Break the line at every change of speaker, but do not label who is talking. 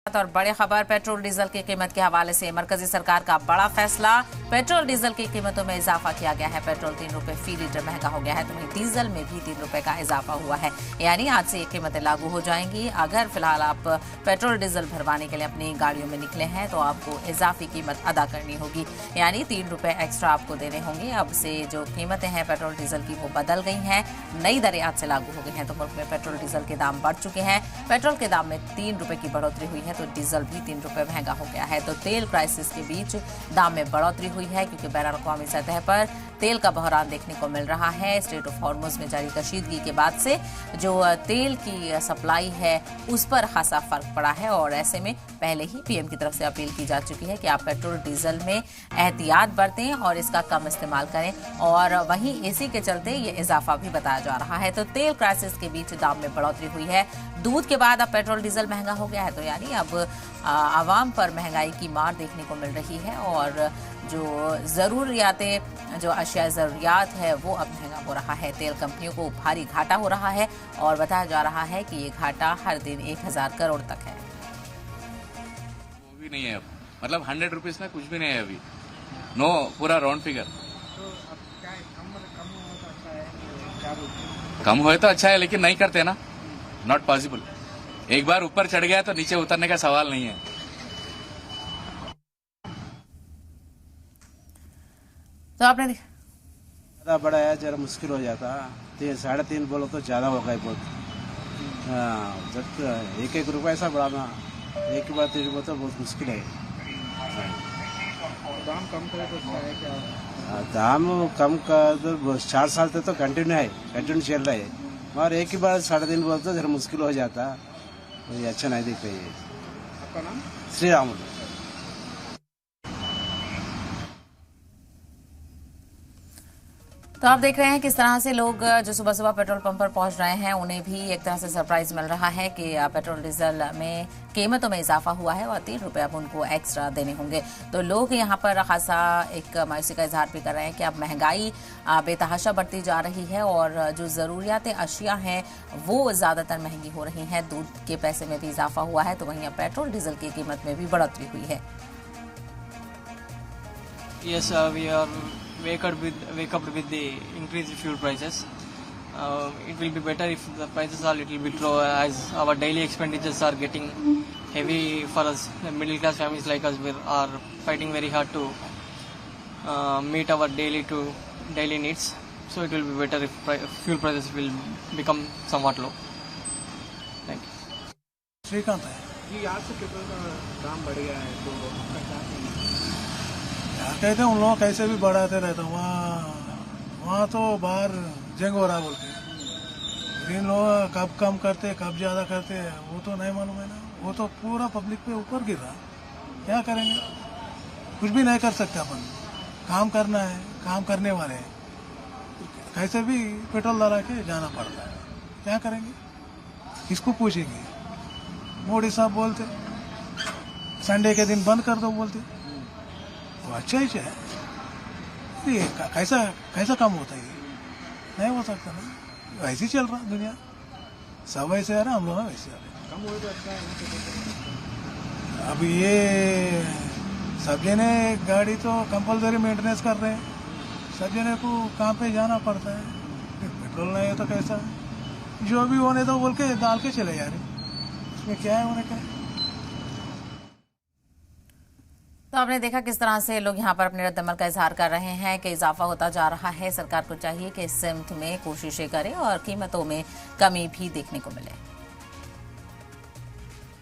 और बड़ी खबर पेट्रोल डीजल की कीमत के हवाले से मरकजी सरकार का बड़ा फैसला। पेट्रोल डीजल की कीमतों में इजाफा किया गया है। पेट्रोल 3 रुपए फी लीटर महंगा हो गया है, तो वहीं डीजल में भी 3 रुपए का इजाफा हुआ है। यानी आज से ये कीमतें लागू हो जाएंगी। अगर फिलहाल आप पेट्रोल डीजल भरवाने के लिए अपनी गाड़ियों में निकले हैं तो आपको इजाफी कीमत अदा करनी होगी, यानी 3 रुपए एक्स्ट्रा आपको देने होंगे। अब से जो कीमतें हैं पेट्रोल डीजल की वो बदल गई हैं, नई दरें आज से लागू हो गई हैं। तो मुल्क में पेट्रोल डीजल के दाम बढ़ चुके हैं। पेट्रोल के दाम में 3 रुपए की बढ़ोतरी हुई है, तो डीजल भी 3 रुपए महंगा हो गया है। तो तेल क्राइसिस के बीच दाम में बढ़ोतरी हुई है, क्योंकि बैनुल-अक़वामी सतह पर तेल का बहरान देखने को मिल रहा है। स्ट्रेट ऑफ हॉर्मुज़ में जारी कशीदगी के बाद से जो तेल की सप्लाई है उस पर खासा फर्क पड़ा है, और ऐसे में पहले ही पीएम की तरफ से अपील की जा चुकी है कि आप पेट्रोल डीजल में एहतियात बरतें और इसका कम इस्तेमाल करें। और वहीं इसी के चलते ये इजाफा भी बताया जा रहा है। तो तेल क्राइसिस के बीच दाम में बढ़ोतरी हुई है। दूध के बाद अब पेट्रोल डीजल महंगा हो गया है, तो यानी अब आवाम पर महंगाई की मार देखने को मिल रही है, और जो ज़रूरियातें जो अशिया ज़रूरियात है वो अब महंगा हो रहा है। तेल कंपनियों को भारी घाटा हो रहा है, और बताया जा रहा है कि ये घाटा हर दिन 1000 करोड़ तक है।
वो भी नहीं है अब, मतलब 100 रुपीज में कुछ भी नहीं है अभी। नो, पूरा राउंड फिगर।
तो अब क्या है, कम हो तो अच्छा है, क्या बोलते हैं?
कम होए तो अच्छा है, लेकिन नहीं करते ना, नॉट पॉसिबल। एक बार ऊपर चढ़ गया तो नीचे उतरने का सवाल नहीं है।
तो आपने
ज़्यादा बड़ा है, जरा मुश्किल हो जाता। 3.5 बोलो तो ज़्यादा होगा बहुत। हाँ, जब एक रुपया ऐसा बढ़ाना, एक के बाद 3 रुपये तो बहुत मुश्किल है।
दाम कम करे तो अच्छा है क्या?
दाम कम का तो 4 साल तक तो कंटिन्यू चल रहा है, और एक ही बार 3.5 बोलते तो जरा मुश्किल हो जाता, तो ये अच्छा नहीं दिख रही है।
आपका नाम?
श्री राम।
तो आप देख रहे हैं किस तरह से लोग जो सुबह सुबह पेट्रोल पंप पर पहुंच रहे हैं, उन्हें भी एक तरह से सरप्राइज मिल रहा है कि पेट्रोल डीजल में कीमतों में इजाफा हुआ है और 3 रुपए अब उनको एक्स्ट्रा देने होंगे। तो लोग यहां पर खासा एक मायूसी का इजहार भी कर रहे हैं कि अब महंगाई बेतहाशा बढ़ती जा रही है, और जो ज़रूरियात अशिया हैं वो ज़्यादातर महंगी हो रही हैं। दूध के पैसे में भी इजाफा हुआ है, तो वहीं अब पेट्रोल डीजल की कीमत में भी बढ़ोतरी हुई है।
Yes, we are wake up with the increased fuel prices. It will be better if the prices are little bit low, as our daily expenditures are getting heavy for us. The middle class families like us are fighting very hard to meet our daily needs. So it will be better if fuel prices will become somewhat low. Thank you.
Shrikant है जी। आज से petrol का दाम बढ़ गया है, तो आपका क्या कहना है?
क्या कहते हैं, उन लोग कैसे भी बढ़ाते रहते हैं। वहाँ तो बाहर जंग हो रहा बोलते। इन लोग कब कम करते कब ज्यादा करते वो तो नहीं मालूम है ना। वो तो पूरा पब्लिक पे ऊपर गिर रहा, क्या करेंगे? कुछ भी नहीं कर सकते अपन। काम करना है, काम करने वाले हैं, कैसे भी पेट्रोल डला के जाना पड़ता है। क्या करेंगे, किसको पूछेंगे? मोदी साहब बोलते संडे के दिन बंद कर दो बोलते, तो अच्छा ही है। ये कैसा काम होता है? नहीं हो सकता ना, वैसे ही चल रहा दुनिया। सब वैसे आ रहा, हम लोग वैसे आ रहे।
कम हो तो अच्छा है।
अब ये सब जने गाड़ी तो कंपलसरी मेंटेनेंस कर रहे हैं, सब जने को काम पे जाना पड़ता है। पेट्रोल नहीं है तो कैसा, जो भी होने तो बोल के डाल के चले जा रहे, इसमें क्या है होने का।
तो आपने देखा किस तरह से लोग यहाँ पर अपने रद्दमल का इजहार कर रहे हैं कि इजाफा होता जा रहा है। सरकार को चाहिए कि इस सिमत में कोशिशें करे और कीमतों में कमी भी देखने को मिले।